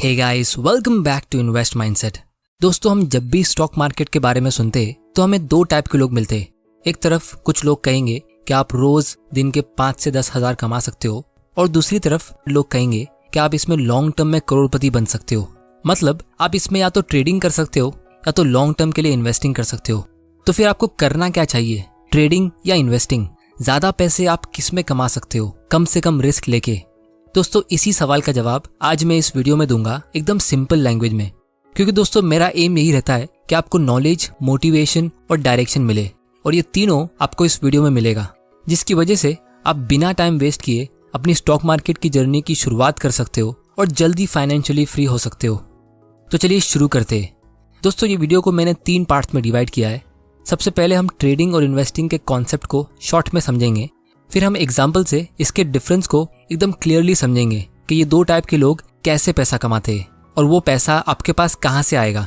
Hey guys, welcome back to Invest Mindset. दोस्तों, हम जब भी स्टॉक मार्केट के बारे में सुनते तो हमें दो टाइप के लोग मिलते। एक तरफ कुछ लोग कहेंगे कि आप रोज दिन के 5 से 10 हज़ार कमा सकते हो, और दूसरी तरफ लोग कहेंगे कि आप इसमें लॉन्ग टर्म में करोड़पति बन सकते हो। मतलब आप इसमें या तो ट्रेडिंग कर सकते हो या तो लॉन्ग टर्म के लिए इन्वेस्टिंग कर सकते हो। तो फिर आपको करना क्या चाहिए, ट्रेडिंग या इन्वेस्टिंग? ज्यादा पैसे आप किस में कमा सकते हो कम से कम रिस्क लेके? दोस्तों, इसी सवाल का जवाब आज मैं इस वीडियो में दूंगा, एकदम सिंपल लैंग्वेज में। क्योंकि दोस्तों, मेरा एम यही रहता है कि आपको नॉलेज, मोटिवेशन और डायरेक्शन मिले, और ये तीनों आपको इस वीडियो में मिलेगा, जिसकी वजह से आप बिना टाइम वेस्ट किए अपनी स्टॉक मार्केट की जर्नी की शुरुआत कर सकते हो और जल्दी फाइनेंशियली फ्री हो सकते हो। तो चलिए शुरू करते हैं। दोस्तों, ये वीडियो को मैंने 3 पार्ट्स में डिवाइड किया है। सबसे पहले हम ट्रेडिंग और इन्वेस्टिंग के कॉन्सेप्ट को शॉर्ट में समझेंगे। फिर हम एग्जाम्पल से इसके डिफरेंस को एकदम क्लियरली समझेंगे कि ये दो टाइप के लोग कैसे पैसा कमाते हैं और वो पैसा आपके पास कहाँ से आएगा।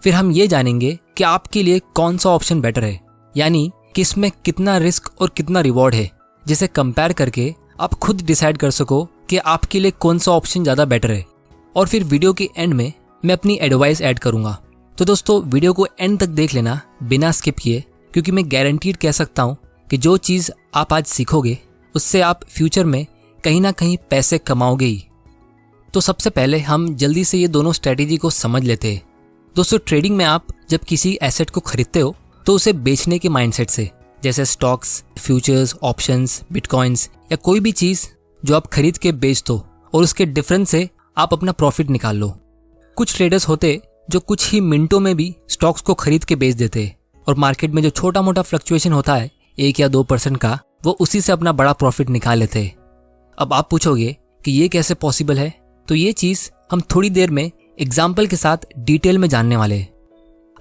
फिर हम ये जानेंगे कि आपके लिए कौन सा ऑप्शन बेटर है, यानी कि इसमें कितना रिस्क और कितना रिवॉर्ड है, जिसे कंपेयर करके आप खुद डिसाइड कर सको कि आपके लिए कौन सा ऑप्शन ज़्यादा बेटर है। और फिर वीडियो के एंड में मैं अपनी एडवाइस ऐड करूँगा। तो दोस्तों, वीडियो को एंड तक देख लेना बिना स्किप किए, क्योंकि मैं गारंटीड कह सकता हूँ कि जो चीज़ आप आज सीखोगे उससे आप फ्यूचर में कहीं ना कहीं पैसे कमाओगे ही। तो सबसे पहले हम जल्दी से ये दोनों स्ट्रेटेजी को समझ लेते हैं। दोस्तों, ट्रेडिंग में आप जब किसी एसेट को खरीदते हो तो उसे बेचने के माइंडसेट से, जैसे स्टॉक्स, फ्यूचर्स, ऑप्शंस, बिटकॉइंस या कोई भी चीज़ जो आप खरीद के बेच दो और उसके डिफरेंस से आप अपना प्रॉफिट निकाल लो। कुछ ट्रेडर्स होते जो कुछ ही मिनटों में भी स्टॉक्स को खरीद के बेच देते, और मार्केट में जो छोटा मोटा फ्लक्चुएशन होता है 1 या 2% का, वो उसी से अपना बड़ा प्रॉफिट निकाल लेते। अब आप पूछोगे कि ये कैसे पॉसिबल है? तो ये चीज़ हम थोड़ी देर में एग्जाम्पल के साथ डिटेल में जानने वाले हैं।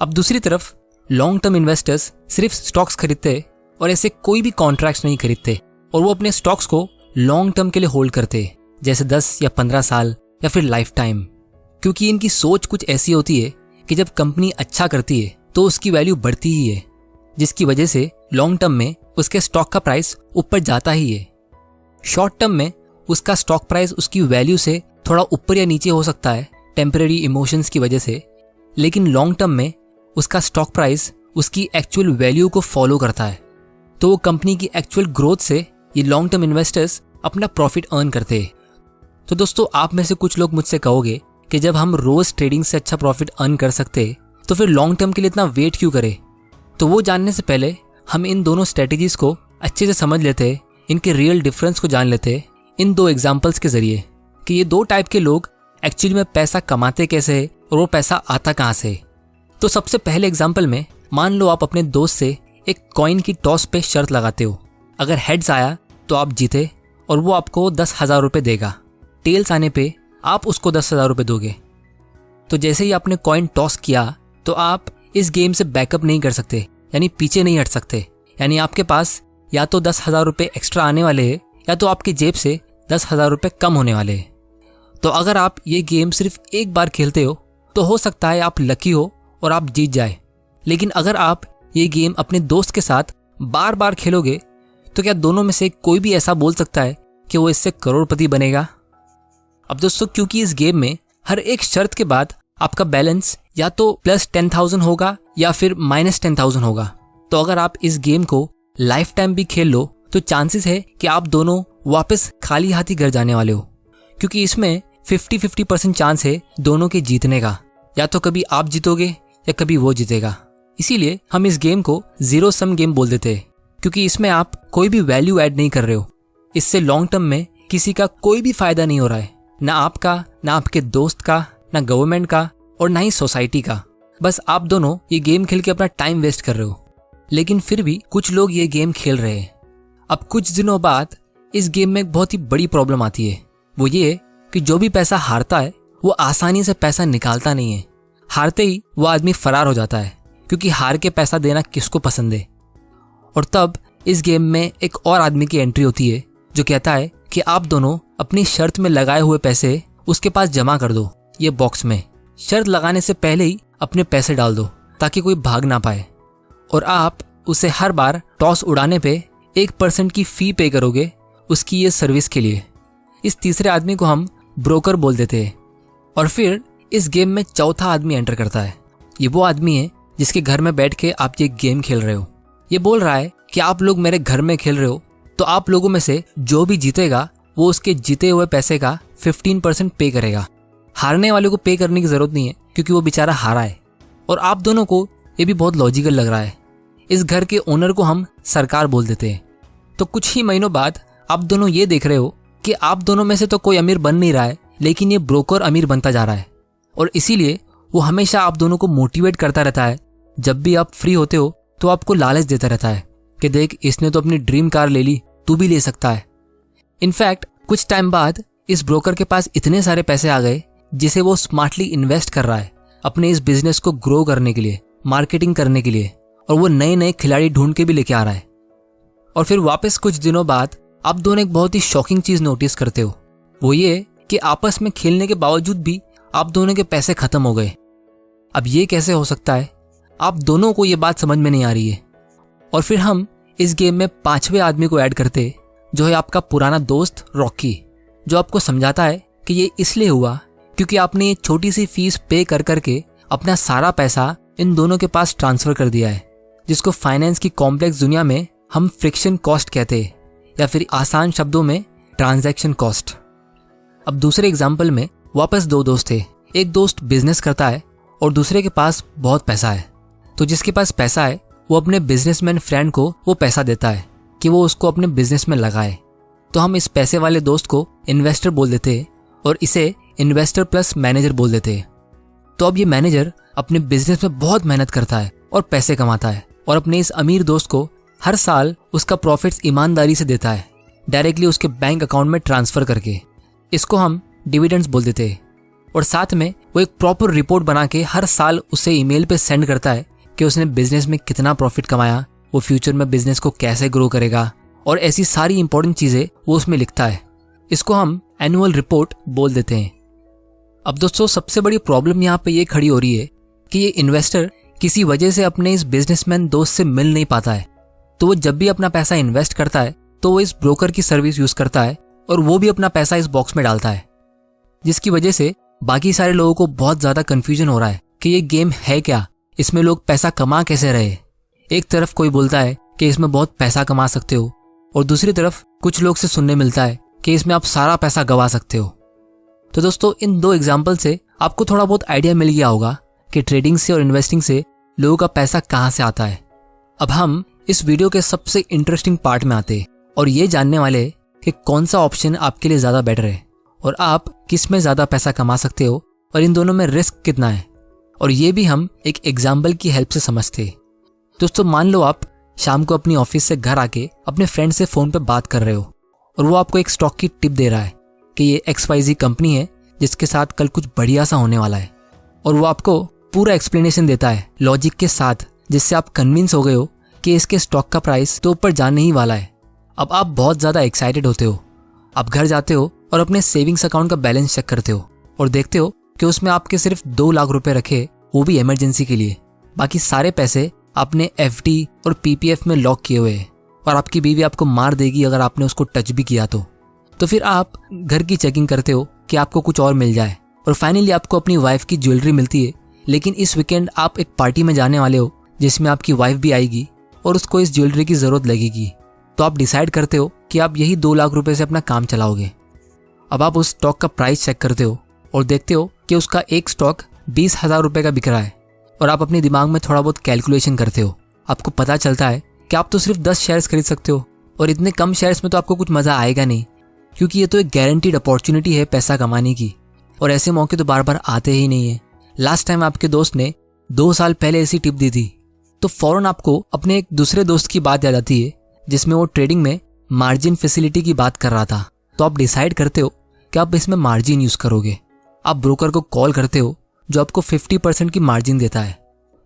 अब दूसरी तरफ लॉन्ग टर्म इन्वेस्टर्स सिर्फ स्टॉक्स खरीदते और ऐसे कोई भी कॉन्ट्रैक्ट्स नहीं खरीदते, और वो अपने स्टॉक्स को लॉन्ग टर्म के लिए होल्ड करते, जैसे 10 या 15 साल या फिर लाइफ टाइम। क्योंकि इनकी सोच कुछ ऐसी होती है कि जब कंपनी अच्छा करती है तो उसकी वैल्यू बढ़ती ही है, जिसकी वजह से लॉन्ग टर्म में उसके स्टॉक का प्राइस ऊपर जाता ही है। शॉर्ट टर्म में उसका स्टॉक प्राइस उसकी वैल्यू से थोड़ा ऊपर या नीचे हो सकता है टेम्परेरी इमोशंस की वजह से, लेकिन लॉन्ग टर्म में उसका स्टॉक प्राइस उसकी एक्चुअल वैल्यू को फॉलो करता है। तो वो कंपनी की एक्चुअल ग्रोथ से ये लॉन्ग टर्म इन्वेस्टर्स अपना प्रॉफिट अर्न करते हैं। तो दोस्तों, आप में से कुछ लोग मुझसे कहोगे कि जब हम रोज ट्रेडिंग से अच्छा प्रॉफिट अर्न कर सकते तो फिर लॉन्ग टर्म के लिए इतना वेट क्यों करें? तो वो जानने से पहले हम इन दोनों स्ट्रेटेजीज को अच्छे से समझ लेते, इनके रियल डिफरेंस को जान लेते इन 2 एग्जाम्पल्स के जरिए कि ये 2 टाइप के लोग एक्चुअली में पैसा कमाते कैसे है और वो पैसा आता कहाँ से। तो सबसे पहले एग्जाम्पल में मान लो आप अपने दोस्त से एक कॉइन की टॉस पे शर्त लगाते हो। अगर हेड्स आया तो आप जीते और वो आपको 10,000 रुपये देगा। टेल्स आने पे आप उसको 10,000 रुपये दोगे। तो जैसे ही आपने कॉइन टॉस किया तो आप इस गेम से बैकअप नहीं कर सकते, यानी पीछे नहीं हट सकते। यानी आपके पास या तो 10,000 रुपये एक्स्ट्रा आने वाले हैं या तो आपकी जेब से 10,000 रुपये कम होने वाले हैं। तो अगर आप ये गेम सिर्फ एक बार खेलते हो तो हो सकता है आप लकी हो और आप जीत जाए, लेकिन अगर आप ये गेम अपने दोस्त के साथ बार बार खेलोगे तो क्या दोनों में से कोई भी ऐसा बोल सकता है कि वो इससे करोड़पति बनेगा? अब दोस्तों, क्योंकि इस गेम में हर एक शर्त के बाद आपका बैलेंस या तो प्लस 10,000 होगा या फिर माइनस 10,000 होगा। तो अगर आप इस गेम को लाइफ टाइम भी खेल लो तो चांसेस है कि आप दोनों वापस खाली हाथी घर जाने वाले हो, क्योंकि इसमें 50-50% चांस है दोनों के जीतने का। या तो कभी आप जीतोगे या कभी वो जीतेगा। इसीलिए हम इस गेम को जीरो सम गेम बोल देते हैं, क्योंकि इसमें आप कोई भी वैल्यू ऐड नहीं कर रहे हो। इससे लॉन्ग टर्म में किसी का कोई भी फायदा नहीं हो रहा है, ना आपका, ना आपके दोस्त का, ना गवर्नमेंट का और ना ही सोसाइटी का। बस आप दोनों ये गेम खेल के अपना टाइम वेस्ट कर रहे हो। लेकिन फिर भी कुछ लोग ये गेम खेल रहे हैं। अब कुछ दिनों बाद इस गेम में एक बहुत ही बड़ी प्रॉब्लम आती है। वो ये कि जो भी पैसा हारता है वो आसानी से पैसा निकालता नहीं है। हारते ही वो आदमी फरार हो जाता है, क्योंकि हार के पैसा देना किसको पसंद है। और तब इस गेम में एक और आदमी की एंट्री होती है जो कहता है कि आप दोनों अपनी शर्त में लगाए हुए पैसे उसके पास जमा कर दो, ये बॉक्स में। शर्त लगाने से पहले ही अपने पैसे डाल दो ताकि कोई भाग ना पाए, और आप उसे हर बार टॉस उड़ाने पे 1% की फी पे करोगे उसकी ये सर्विस के लिए। इस तीसरे आदमी को हम ब्रोकर बोल देते हैं। और फिर इस गेम में चौथा आदमी एंटर करता है। ये वो आदमी है जिसके घर में बैठ के आप ये गेम खेल रहे हो। ये बोल रहा है कि आप लोग मेरे घर में खेल रहे हो, तो आप लोगों में से जो भी जीतेगा वो उसके जीते हुए पैसे का 15% पे करेगा। हारने वाले को पे करने की जरूरत नहीं है क्योंकि वो बेचारा हारा है। और आप दोनों को ये भी बहुत लॉजिकल लग रहा है। इस घर के ओनर को हम सरकार बोल देते हैं। तो कुछ ही महीनों बाद आप दोनों ये देख रहे हो कि आप दोनों में से तो कोई अमीर बन नहीं रहा है, लेकिन ये ब्रोकर अमीर बनता जा रहा है। और इसीलिए वो हमेशा आप दोनों को मोटिवेट करता रहता है। जब भी आप फ्री होते हो तो आपको लालच देता रहता है कि देख, इसने तो अपनी ड्रीम कार ले ली, तू भी ले सकता है। इनफैक्ट कुछ टाइम बाद इस ब्रोकर के पास इतने सारे पैसे आ गए जिसे वो स्मार्टली इन्वेस्ट कर रहा है अपने इस बिजनेस को ग्रो करने के लिए, मार्केटिंग करने के लिए, और वो नए नए खिलाड़ी ढूंढ के भी लेके आ रहा है। और फिर वापस कुछ दिनों बाद आप दोनों एक बहुत ही शॉकिंग चीज नोटिस करते हो। वो ये कि आपस में खेलने के बावजूद भी आप दोनों के पैसे खत्म हो गए। अब ये कैसे हो सकता है? आप दोनों को ये बात समझ में नहीं आ रही है। और फिर हम इस गेम में 5वें आदमी को ऐड करते, जो है आपका पुराना दोस्त रॉकी, जो आपको समझाता है कि ये इसलिए हुआ क्योंकि आपने ये छोटी सी फीस पे कर करके अपना सारा पैसा इन दोनों के पास ट्रांसफर कर दिया है, जिसको फाइनेंस की कॉम्प्लेक्स दुनिया में हम फ्रिक्शन कॉस्ट कहते हैं, या फिर आसान शब्दों में ट्रांजैक्शन कॉस्ट। अब दूसरे एग्जाम्पल में वापस दो दोस्त थे। एक दोस्त बिजनेस करता है और दूसरे के पास बहुत पैसा है। तो जिसके पास पैसा है वो अपने बिजनेसमैन फ्रेंड को वो पैसा देता है कि वो उसको अपने बिजनेस में लगाए। तो हम इस पैसे वाले दोस्त को इन्वेस्टर बोल देते हैं और इसे इन्वेस्टर प्लस मैनेजर बोल देते हैं। तो अब ये मैनेजर अपने बिजनेस में बहुत मेहनत करता है और पैसे कमाता है और अपने इस अमीर दोस्त को हर साल उसका प्रॉफिट्स ईमानदारी से देता है, डायरेक्टली उसके बैंक अकाउंट में ट्रांसफर करके। इसको हम डिविडेंड्स बोल देते हैं। और साथ में वो एक प्रॉपर रिपोर्ट बना के हर साल उसे ईमेल पे सेंड करता है कि उसने बिजनेस में कितना प्रॉफिट कमाया, वो फ्यूचर में बिजनेस को कैसे ग्रो करेगा, और ऐसी सारी इंपॉर्टेंट चीजें वो उसमें लिखता है। इसको हम एनुअल रिपोर्ट बोल देते हैं। अब दोस्तों, सबसे बड़ी प्रॉब्लम यहाँ पे ये खड़ी हो रही है कि ये इन्वेस्टर किसी वजह से अपने इस बिजनेसमैन दोस्त से मिल नहीं पाता है। तो वो जब भी अपना पैसा इन्वेस्ट करता है तो वो इस ब्रोकर की सर्विस यूज करता है और वो भी अपना पैसा इस बॉक्स में डालता है, जिसकी वजह से बाकी सारे लोगों को बहुत ज्यादा कंफ्यूजन हो रहा है कि ये गेम है क्या, इसमें लोग पैसा कमा कैसे रहे। एक तरफ कोई बोलता है कि इसमें बहुत पैसा कमा सकते हो, और दूसरी तरफ कुछ लोग से सुनने मिलता है कि इसमें आप सारा पैसा गवा सकते हो। तो दोस्तों, इन दो एग्जाम्पल से आपको थोड़ा बहुत आइडिया मिल गया होगा कि ट्रेडिंग से और इन्वेस्टिंग से लोगों का पैसा कहाँ से आता है। अब हम इस वीडियो के सबसे इंटरेस्टिंग पार्ट में आते हैं और ये जानने वाले कि कौन सा ऑप्शन आपके लिए ज्यादा बेटर है और आप किस में ज्यादा पैसा कमा सकते हो और इन दोनों में रिस्क कितना है। और ये भी हम एक एग्जाम्पल की हेल्प से समझते हैं। दोस्तों, मान लो आप शाम को अपनी ऑफिस से घर आके अपने फ्रेंड से फोन पे बात कर रहे हो और वो आपको एक स्टॉक की टिप दे रहा है कि ये XYZ कंपनी है जिसके साथ कल कुछ बढ़िया सा होने वाला है, और वो आपको पूरा एक्सप्लेनेशन देता है लॉजिक के साथ, जिससे आप कन्विंस हो गए हो कि इसके स्टॉक का प्राइस तो ऊपर जाने ही वाला है। अब आप बहुत ज्यादा एक्साइटेड होते हो। आप घर जाते हो और अपने सेविंग्स अकाउंट का बैलेंस चेक करते हो और देखते हो कि उसमें आपके सिर्फ 2 लाख रुपए रखे, वो भी इमरजेंसी के लिए। बाकी सारे पैसे आपने FD और PPF में लॉक किए हुए हैं और आपकी बीवी आपको मार देगी अगर आपने उसको टच भी किया तो फिर आप घर की चेकिंग करते हो कि आपको कुछ और मिल जाए, और फाइनली आपको अपनी वाइफ की ज्वेलरी मिलती है। लेकिन इस वीकेंड आप एक पार्टी में जाने वाले हो जिसमें आपकी वाइफ भी आएगी और उसको इस ज्वेलरी की जरूरत लगेगी। तो आप डिसाइड करते हो कि आप यही 2 लाख रुपए से अपना काम चलाओगे। अब आप उस स्टॉक का प्राइस चेक करते हो और देखते हो कि उसका एक स्टॉक 20,000 रुपए का बिक रहा है, और आप अपने दिमाग में थोड़ा बहुत कैलकुलेशन करते हो। आपको पता चलता है कि आप तो सिर्फ 10 शेयर्स खरीद सकते हो, और इतने कम शेयर्स में तो आपको कुछ मजा आएगा नहीं, क्योंकि ये तो एक गारंटीड अपॉर्चुनिटी है पैसा कमाने की, और ऐसे मौके तो बार बार आते ही नहीं है। लास्ट टाइम आपके दोस्त ने 2 साल पहले ऐसी टिप दी थी, तो फौरन आपको अपने एक दूसरे दोस्त की बात याद आती है जिसमें वो ट्रेडिंग में मार्जिन फैसिलिटी की बात कर रहा था। तो आप डिसाइड करते हो कि आप इसमें मार्जिन यूज करोगे। आप ब्रोकर को कॉल करते हो जो आपको 50% की मार्जिन देता है।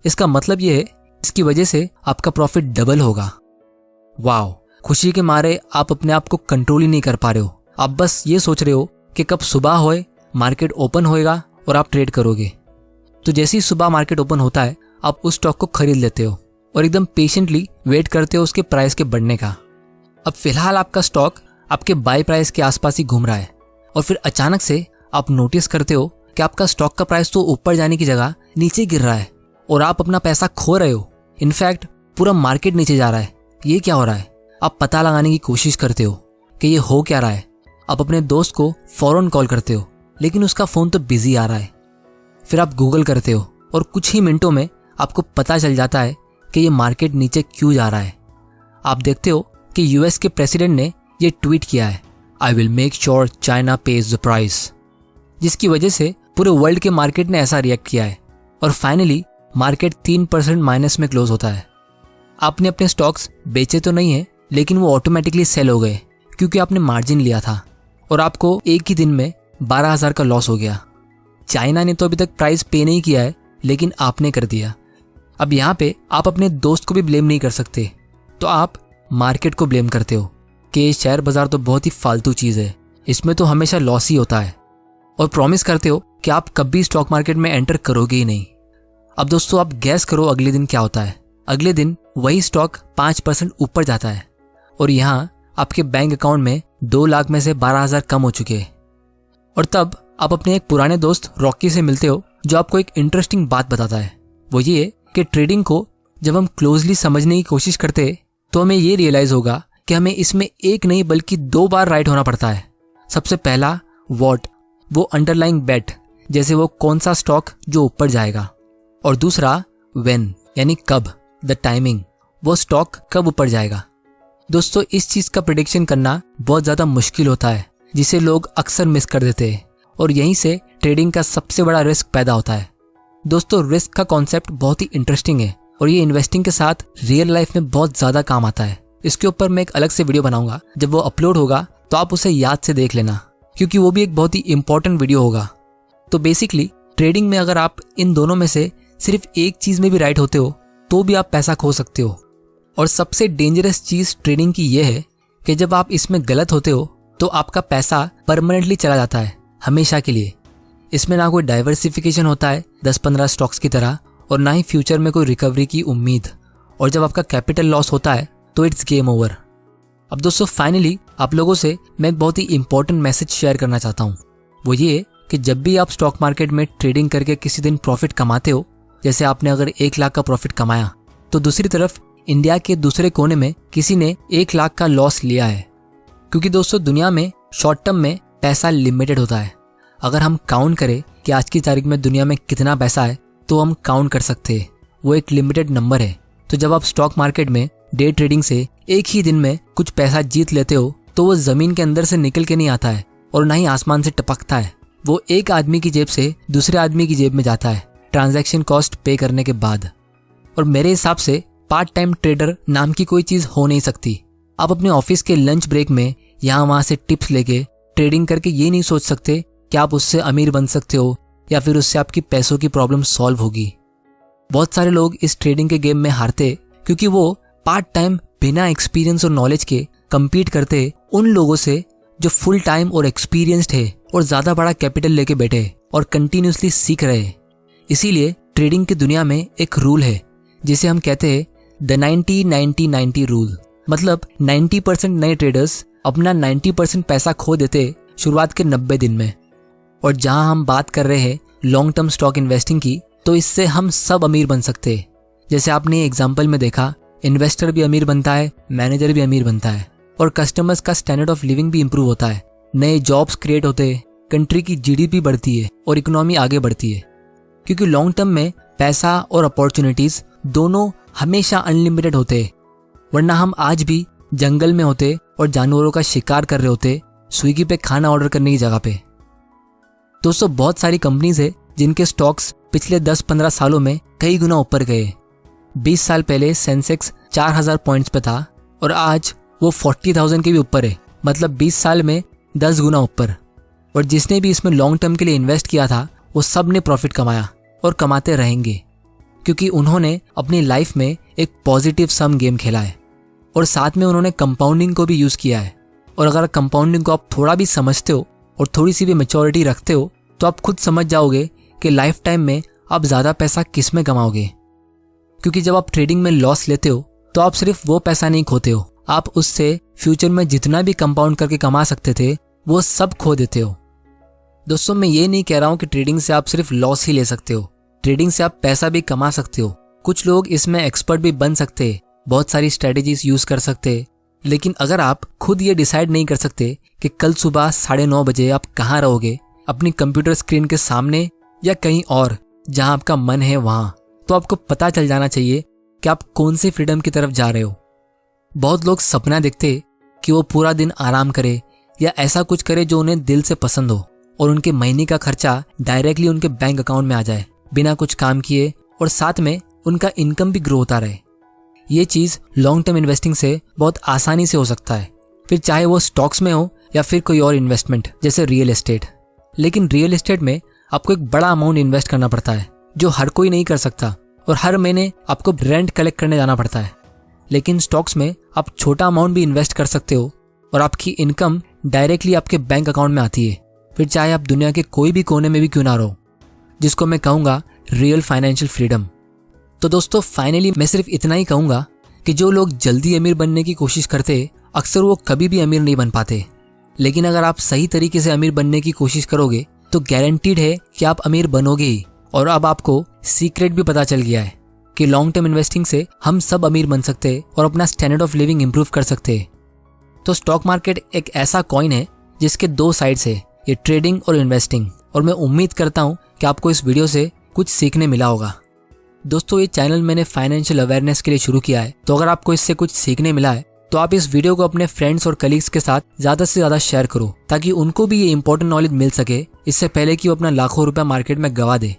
इसका मतलब ये है इसकी वजह से आपका प्रॉफिट डबल होगा। वाओ, खुशी के मारे आप अपने आप को कंट्रोल ही नहीं कर पा रहे हो। आप बस ये सोच रहे हो कि कब सुबह होए, मार्केट ओपन होएगा और आप ट्रेड करोगे। तो जैसे ही सुबह मार्केट ओपन होता है आप उस स्टॉक को खरीद लेते हो और एकदम पेशेंटली वेट करते हो उसके प्राइस के बढ़ने का। अब फिलहाल आपका स्टॉक आपके बाय प्राइस के आसपास ही घूम रहा है, और फिर अचानक से आप नोटिस करते हो कि आपका स्टॉक का प्राइस तो ऊपर जाने की जगह नीचे गिर रहा है और आप अपना पैसा खो रहे हो। इनफैक्ट पूरा मार्केट नीचे जा रहा है। ये क्या हो रहा है? आप पता लगाने की कोशिश करते हो कि ये हो क्या रहा है। आप अपने दोस्त को फौरन कॉल करते हो, लेकिन उसका फ़ोन तो बिजी आ रहा है। फिर आप गूगल करते हो और कुछ ही मिनटों में आपको पता चल जाता है कि ये मार्केट नीचे क्यों जा रहा है। आप देखते हो कि यूएस के प्रेसिडेंट ने ये ट्वीट किया है, I will make sure China page the price, जिसकी वजह से पूरे वर्ल्ड के मार्केट ने ऐसा रिएक्ट किया है और फाइनली मार्केट 3% माइनस में क्लोज होता है। आपने अपने स्टॉक्स बेचे तो नहीं है, लेकिन वो ऑटोमेटिकली सेल हो गए क्योंकि आपने मार्जिन लिया था और आपको एक ही दिन में 12,000 का लॉस हो गया। चाइना ने तो अभी तक प्राइस पे नहीं किया है, लेकिन आपने कर दिया। अब यहाँ पे आप अपने दोस्त को भी ब्लेम नहीं कर सकते, तो आप मार्केट को ब्लेम करते हो कि ये शेयर बाजार तो बहुत ही फालतू चीज़ है, इसमें तो हमेशा लॉस ही होता है, और प्रॉमिस करते हो कि आप कभी स्टॉक मार्केट में एंटर करोगे ही नहीं। अब दोस्तों आप गैस करो अगले दिन क्या होता है। अगले दिन वही स्टॉक 5% ऊपर जाता है और यहाँ आपके बैंक अकाउंट में 2 लाख में से 12,000 कम हो चुके हैं। और तब आप अपने एक पुराने दोस्त रॉकी से मिलते हो, जो आपको एक इंटरेस्टिंग बात बताता है। वो ये है कि ट्रेडिंग को जब हम क्लोजली समझने की कोशिश करते हैं तो हमें ये रियलाइज होगा कि हमें इसमें एक नहीं बल्कि 2 बार राइट होना पड़ता है। सबसे पहला व्हाट, वो अंडरलाइंग बेट, जैसे वो कौन सा स्टॉक जो ऊपर जाएगा, और दूसरा व्हेन, यानी कब, द टाइमिंग, वो स्टॉक कब ऊपर जाएगा। दोस्तों इस चीज़ का प्रेडिक्शन करना बहुत ज़्यादा मुश्किल होता है, जिसे लोग अक्सर मिस कर देते हैं, और यहीं से ट्रेडिंग का सबसे बड़ा रिस्क पैदा होता है। दोस्तों रिस्क का कॉन्सेप्ट बहुत ही इंटरेस्टिंग है और ये इन्वेस्टिंग के साथ रियल लाइफ में बहुत ज़्यादा काम आता है। इसके ऊपर मैं एक अलग से वीडियो बनाऊंगा, जब वो अपलोड होगा तो आप उसे याद से देख लेना, क्योंकि वो भी एक बहुत ही इंपॉर्टेंट वीडियो होगा। तो बेसिकली ट्रेडिंग में अगर आप इन दोनों में से सिर्फ एक चीज़ में भी राइट होते हो तो भी आप पैसा खो सकते हो। और सबसे डेंजरस चीज़ ट्रेडिंग की यह है कि जब आप इसमें गलत होते हो तो आपका पैसा परमानेंटली चला जाता है, हमेशा के लिए। इसमें ना कोई डाइवर्सिफिकेशन होता है 10-15 स्टॉक्स की तरह, और ना ही फ्यूचर में कोई रिकवरी की उम्मीद। और जब आपका कैपिटल लॉस होता है तो इट्स गेम ओवर। अब दोस्तों फाइनली आप लोगों से मैं एक बहुत ही इंपॉर्टेंट मैसेज शेयर करना चाहता हूँ। वो ये कि जब भी आप स्टॉक मार्केट में ट्रेडिंग करके किसी दिन प्रॉफिट कमाते हो, जैसे आपने अगर 1 लाख का प्रॉफिट कमाया, तो दूसरी तरफ इंडिया के दूसरे कोने में किसी ने 1 लाख का लॉस लिया है। क्योंकि दोस्तों दुनिया में शॉर्ट टर्म में पैसा लिमिटेड होता है। अगर हम काउंट करें कि आज की तारीख में दुनिया में कितना पैसा है तो हम काउंट कर सकते हैं, वो एक लिमिटेड नंबर है। तो जब आप स्टॉक मार्केट में डे ट्रेडिंग से एक ही दिन में कुछ पैसा जीत लेते हो तो वो जमीन के अंदर से निकल के नहीं आता है और ना ही आसमान से टपकता है। वो एक आदमी की जेब से दूसरे आदमी की जेब में जाता है ट्रांजैक्शन कॉस्ट पे करने के बाद। और मेरे हिसाब से पार्ट टाइम ट्रेडर नाम की कोई चीज़ हो नहीं सकती। आप अपने ऑफिस के लंच ब्रेक में यहाँ वहाँ से टिप्स लेके ट्रेडिंग करके ये नहीं सोच सकते कि आप उससे अमीर बन सकते हो या फिर उससे आपकी पैसों की प्रॉब्लम सॉल्व होगी। बहुत सारे लोग इस ट्रेडिंग के गेम में हारते क्योंकि वो पार्ट टाइम बिना एक्सपीरियंस और नॉलेज के compete करते उन लोगों से जो फुल टाइम और एक्सपीरियंस्ड है और ज़्यादा बड़ा कैपिटल लेके बैठे और कंटिन्यूसली सीख रहे हैं। इसीलिए ट्रेडिंग की दुनिया में एक रूल है जिसे हम कहते हैं द 90-90-90 रूल। मतलब 90% नए ट्रेडर्स अपना 90% पैसा खो देते शुरुआत के 90 दिन में। और जहां हम बात कर रहे हैं लॉन्ग टर्म स्टॉक इन्वेस्टिंग की, तो इससे हम सब अमीर बन सकते हैं। जैसे आपने एग्जाम्पल में देखा, इन्वेस्टर भी अमीर बनता है, मैनेजर भी अमीर बनता है, और कस्टमर्स का स्टैंडर्ड ऑफ लिविंग भी इंप्रूव होता है। नए जॉब्स क्रिएट होते हैं, कंट्री की जीडीपी बढ़ती है और इकोनॉमी आगे बढ़ती है। क्योंकि लॉन्ग टर्म में पैसा और अपॉर्चुनिटीज दोनों हमेशा अनलिमिटेड होते हैं। वरना हम आज भी जंगल में होते और जानवरों का शिकार कर रहे होते स्विगी पे खाना ऑर्डर करने की जगह पे। दोस्तों बहुत सारी कंपनीज है जिनके स्टॉक्स पिछले 10-15 सालों में कई गुना ऊपर गए। 20 साल पहले सेंसेक्स 4000 पॉइंट्स पे था और आज वो 40,000 के भी ऊपर है। मतलब 20 साल में 10 गुना ऊपर। और जिसने भी इसमें लॉन्ग टर्म के लिए इन्वेस्ट किया था वो सब ने प्रॉफिट कमाया और कमाते रहेंगे, क्योंकि उन्होंने अपनी लाइफ में एक पॉजिटिव सम गेम खेला है और साथ में उन्होंने कंपाउंडिंग को भी यूज़ किया है। और अगर कंपाउंडिंग को आप थोड़ा भी समझते हो और थोड़ी सी भी मैच्योरिटी रखते हो तो आप खुद समझ जाओगे कि लाइफ टाइम में आप ज़्यादा पैसा किस में कमाओगे। क्योंकि जब आप ट्रेडिंग में लॉस लेते हो तो आप सिर्फ वो पैसा नहीं खोते हो, आप उससे फ्यूचर में जितना भी कंपाउंड करके कमा सकते थे वो सब खो देते हो। दोस्तों मैं ये नहीं कह रहा हूँ कि ट्रेडिंग से आप सिर्फ लॉस ही ले सकते हो, ट्रेडिंग से आप पैसा भी कमा सकते हो। कुछ लोग इसमें एक्सपर्ट भी बन सकते हैं, बहुत सारी स्ट्रेटेजीज यूज कर सकते हैं। लेकिन अगर आप खुद ये डिसाइड नहीं कर सकते कि कल सुबह 9:30 बजे आप कहाँ रहोगे, अपनी कंप्यूटर स्क्रीन के सामने या कहीं और जहां आपका मन है वहां, तो आपको पता चल जाना चाहिए कि आप कौन सी फ्रीडम की तरफ जा रहे हो। बहुत लोग सपना देखते कि वो पूरा दिन आराम करे या ऐसा कुछ करे जो उन्हें दिल से पसंद हो और उनके महीने का खर्चा डायरेक्टली उनके बैंक अकाउंट में आ जाए बिना कुछ काम किए, और साथ में उनका इनकम भी ग्रो होता रहे। ये चीज लॉन्ग टर्म इन्वेस्टिंग से बहुत आसानी से हो सकता है, फिर चाहे वो स्टॉक्स में हो या फिर कोई और इन्वेस्टमेंट जैसे रियल एस्टेट। लेकिन रियल एस्टेट में आपको एक बड़ा अमाउंट इन्वेस्ट करना पड़ता है जो हर कोई नहीं कर सकता, और हर महीने आपको रेंट कलेक्ट करने जाना पड़ता है। लेकिन स्टॉक्स में आप छोटा अमाउंट भी इन्वेस्ट कर सकते हो और आपकी इनकम डायरेक्टली आपके बैंक अकाउंट में आती है, फिर चाहे आप दुनिया के कोई भी कोने में भी क्यों ना रहो, जिसको मैं कहूँगा रियल फाइनेंशियल फ्रीडम। तो दोस्तों फाइनली मैं सिर्फ इतना ही कहूँगा कि जो लोग जल्दी अमीर बनने की कोशिश करते अक्सर वो कभी भी अमीर नहीं बन पाते। लेकिन अगर आप सही तरीके से अमीर बनने की कोशिश करोगे तो गारंटीड है कि आप अमीर बनोगे ही। और अब आपको सीक्रेट भी पता चल गया है कि लॉन्ग टर्म इन्वेस्टिंग से हम सब अमीर बन सकते हैं और अपना स्टैंडर्ड ऑफ लिविंग इंप्रूव कर सकते हैं। तो स्टॉक मार्केट एक ऐसा कॉइन है जिसके दो साइड्स है, ये ट्रेडिंग और इन्वेस्टिंग। और मैं उम्मीद करता हूँ कि आपको इस वीडियो से कुछ सीखने मिला होगा। दोस्तों ये चैनल मैंने फाइनेंशियल अवेयरनेस के लिए शुरू किया है, तो अगर आपको इससे कुछ सीखने मिला है तो आप इस वीडियो को अपने फ्रेंड्स और कलीग्स के साथ ज़्यादा से ज़्यादा शेयर करो, ताकि उनको भी ये इंपॉर्टेंट नॉलेज मिल सके इससे पहले कि वो अपना लाखों रुपया मार्केट में गवा दे।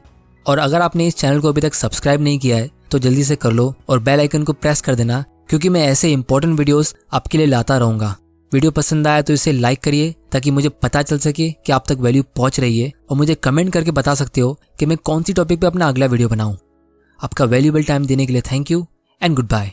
और अगर आपने इस चैनल को अभी तक सब्सक्राइब नहीं किया है तो जल्दी से कर लो और बेल आइकन को प्रेस कर देना, क्योंकि मैं ऐसे इंपॉर्टेंट वीडियोस आपके लिए लाता रहूँगा। वीडियो पसंद आया तो इसे लाइक करिए ताकि मुझे पता चल सके कि आप तक वैल्यू पहुँच रही है, और मुझे कमेंट करके बता सकते हो कि मैं कौन सी टॉपिक पे अपना अगला वीडियो बनाऊँ। आपका वैल्यूएबल टाइम देने के लिए thank you and good bye.